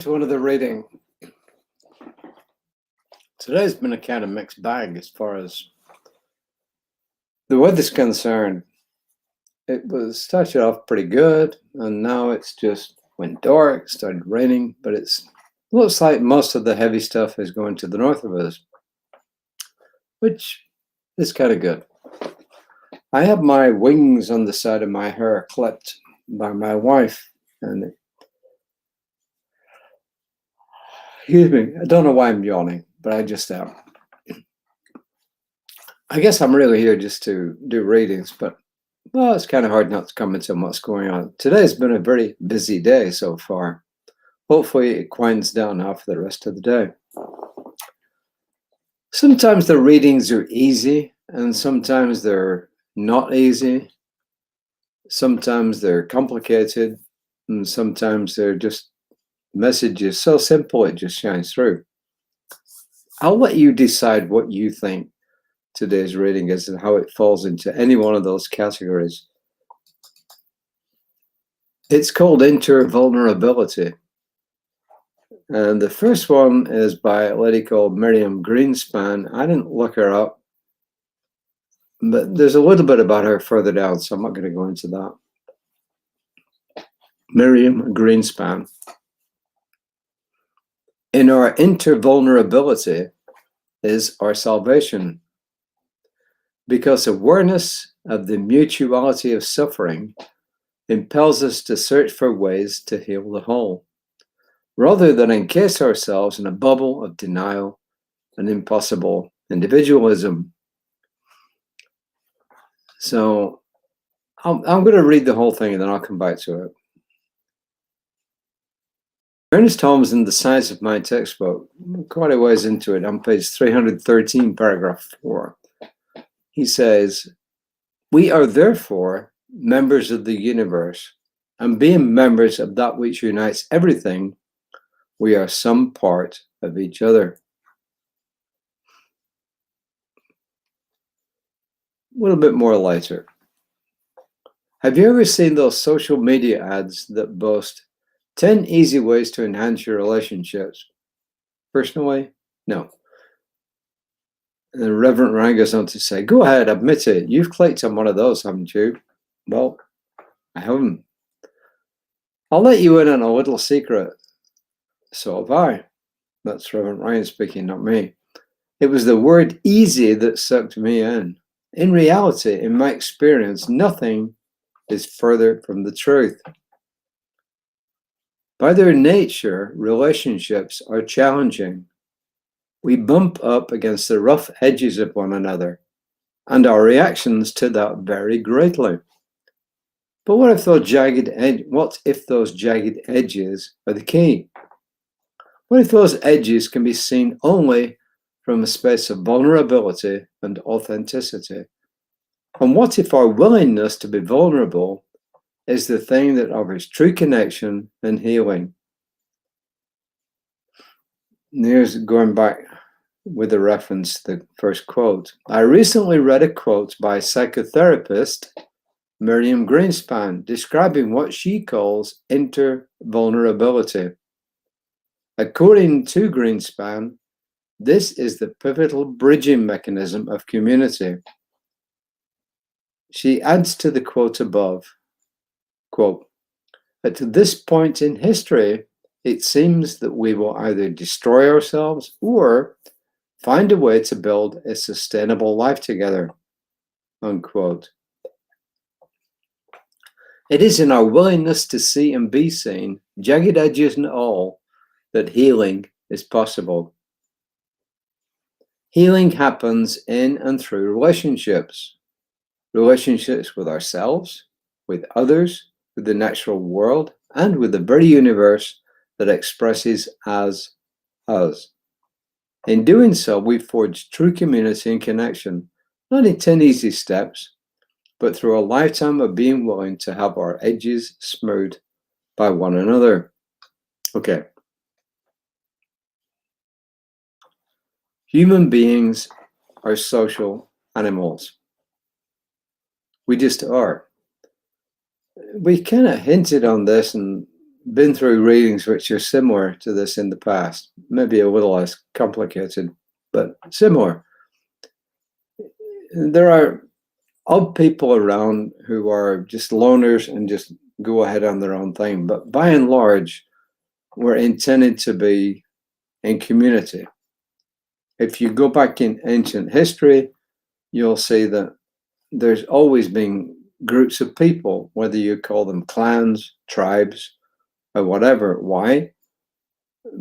To one of the reading. Today's been a kind of mixed bag as far as the weather's concerned. It was started off pretty good, and now it's just went dark, started raining, but it looks like most of the heavy stuff is going to the north of us, which is kind of good. I have my wings on the side of my hair clipped by my wife, and excuse me, I don't know why I'm yawning, but I just am. I guess I'm really here just to do readings, but well, it's kind of hard not to comment on what's going on. Today's been a very busy day so far. Hopefully it quiets down now for the rest of the day. Sometimes the readings are easy, and sometimes they're not easy. Sometimes they're complicated, and sometimes they're just messages so simple it just shines through. I'll let you decide what you think today's reading is and how it falls into any one of those categories. It's called Intervulnerability. And the first one is by a lady called Miriam Greenspan. I didn't look her up, but there's a little bit about her further down, so I'm not going to go into that. Miriam Greenspan. In our intervulnerability is our salvation, because awareness of the mutuality of suffering impels us to search for ways to heal the whole, rather than encase ourselves in a bubble of denial and impossible individualism. So I'm going to read the whole thing and then I'll come back to it. Ernest Holmes, in The Science of Mind textbook, quite a ways into it, on page 313, paragraph 4, he says, "We are therefore members of the universe, and being members of that which unites everything, we are some part of each other." A little bit more lighter. Have you ever seen those social media ads that boast 10 easy ways to enhance your relationships? Personally, no. And the Reverend Ryan goes on to say, "Go ahead, admit it. You've clicked on one of those, haven't you?" Well, I haven't. I'll let you in on a little secret. So have I. That's Reverend Ryan speaking, not me. It was the word easy that sucked me in. In reality, in my experience, nothing is further from the truth. By their nature, relationships are challenging. We bump up against the rough edges of one another, and our reactions to that vary greatly. But what if those jagged edges are the key? What if those edges can be seen only from a space of vulnerability and authenticity? And what if our willingness to be vulnerable is the thing that offers true connection and healing? And here's going back with a reference to the first quote. I recently read a quote by psychotherapist Miriam Greenspan describing what she calls intervulnerability. According to Greenspan, this is the pivotal bridging mechanism of community. She adds to the quote above, quote, "At this point in history, it seems that we will either destroy ourselves or find a way to build a sustainable life together," unquote. It is in our willingness to see and be seen, jagged edges and all, that healing is possible. Healing happens in and through relationships. Relationships with ourselves, with others, with the natural world, and with the very universe that expresses as us. In doing so, we forge true community and connection, not in 10 easy steps, but through a lifetime of being willing to have our edges smoothed by one another. Okay. Human beings are social animals. We just are. We kind of hinted on this and been through readings which are similar to this in the past, maybe a little less complicated, but similar. There are odd people around who are just loners and just go ahead on their own thing, but by and large, we're intended to be in community. If you go back in ancient history, you'll see that there's always been groups of people, whether you call them clans, tribes, or whatever. Why?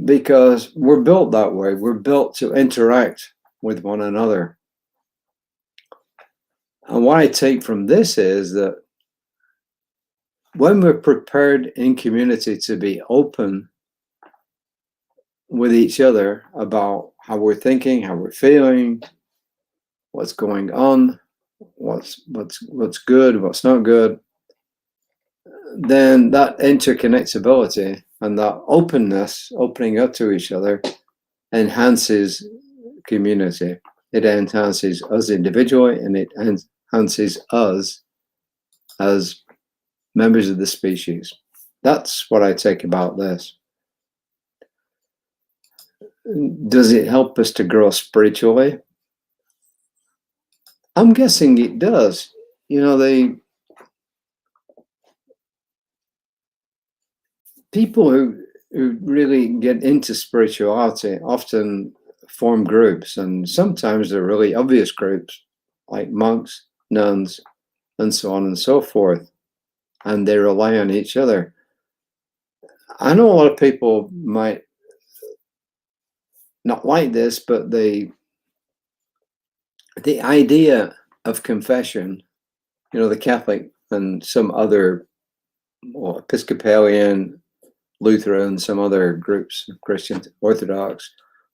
Because we're built that way. We're built to interact with one another. And what I take from this is that when we're prepared in community to be open with each other about how we're thinking, how we're feeling, what's going on, what's good, what's not good, then that interconnectability and that openness, opening up to each other, enhances community. It enhances us individually, and it enhances us as members of the species. That's what I take about this. Does it help us to grow spiritually? I'm guessing it does. You know, the people who really get into spirituality often form groups, and sometimes they're really obvious groups like monks, nuns, and so on and so forth, and they rely on each other. I know a lot of people might not like this, but the idea of confession, you know, the Catholic and some other, well, Episcopalian, Lutheran, some other groups, Christian, Orthodox,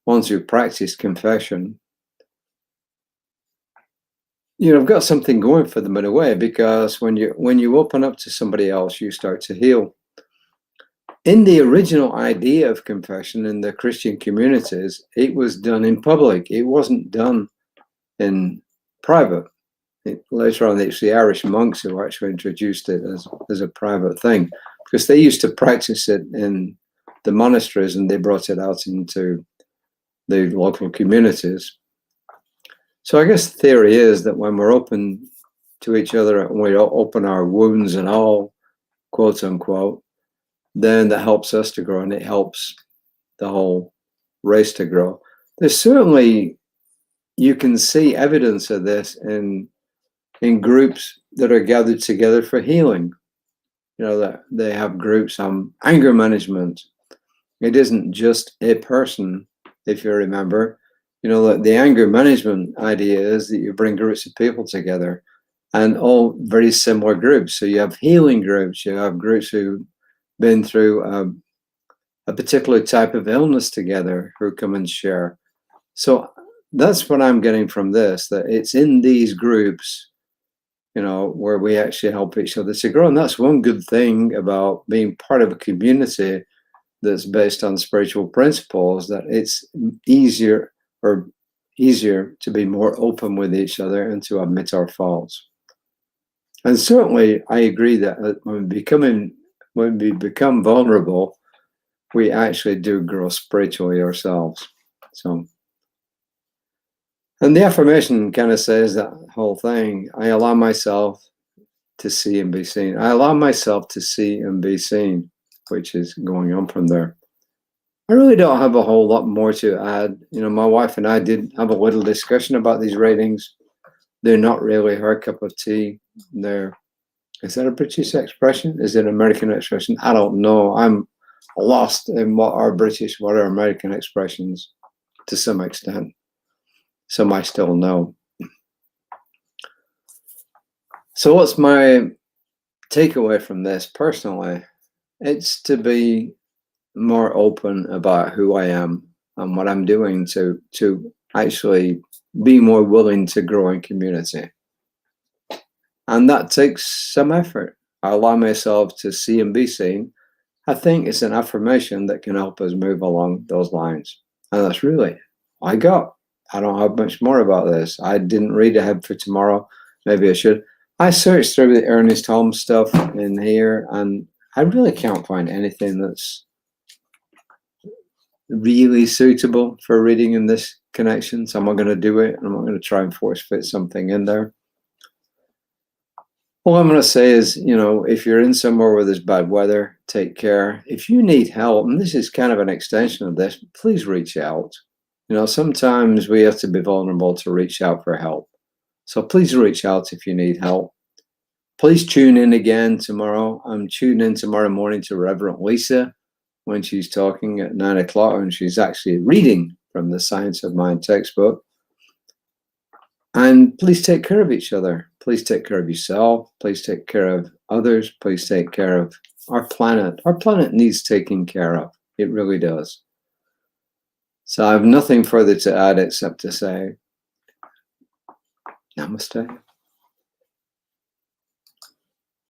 ones who practice confession, you know, I've got something going for them in a way, because when you open up to somebody else, you start to heal. In the original idea of confession in the Christian communities, it was done in public. It wasn't done in private. Later on, it's the Irish monks who actually introduced it as a private thing, because they used to practice it in the monasteries and they brought it out into the local communities. So I guess the theory is that when we're open to each other and we open our wounds and all, quote unquote, then that helps us to grow, and it helps the whole race to grow. There's certainly, you can see evidence of this in groups that are gathered together for healing. You know, that they have groups on anger management. It isn't just a person, if you remember. You know, the anger management idea is that you bring groups of people together, and all very similar groups. So you have healing groups, you have groups who've been through a particular type of illness together who come and share. So that's what I'm getting from this, that it's in these groups, you know, where we actually help each other to grow. And that's one good thing about being part of a community that's based on spiritual principles, that it's easier to be more open with each other and to admit our faults. And certainly I agree that when we become vulnerable, we actually do grow spiritually ourselves. So, and the affirmation kind of says that whole thing. I allow myself to see and be seen. I allow myself to see and be seen, which is going on from there. I really don't have a whole lot more to add. You know, my wife and I did have a little discussion about these ratings. They're not really her cup of tea. Is that a British expression? Is it an American expression? I don't know. I'm lost in what are American expressions to some extent. Some I still know. So what's my takeaway from this personally? It's to be more open about who I am and what I'm doing to actually be more willing to grow in community. And that takes some effort. I allow myself to see and be seen. I think it's an affirmation that can help us move along those lines. And that's really all I got. I don't have much more about this. I didn't read ahead for tomorrow. Maybe I should. I searched through the Ernest Holmes stuff in here, and I really can't find anything that's really suitable for reading in this connection, so I'm not going to do it, and I'm not going to try and force fit something in there. All I'm going to say is, you know, if you're in somewhere where there's bad weather, take care. If you need help, and this is kind of an extension of this, please reach out. You know, sometimes we have to be vulnerable to reach out for help. So please reach out if you need help. Please tune in again tomorrow. I'm tuning in tomorrow morning to Reverend Lisa when she's talking at 9 o'clock, and she's actually reading from the Science of Mind textbook. And please take care of each other. Please take care of yourself. Please take care of others. Please take care of our planet. Our planet needs taking care of. It really does. So I have nothing further to add except to say, namaste.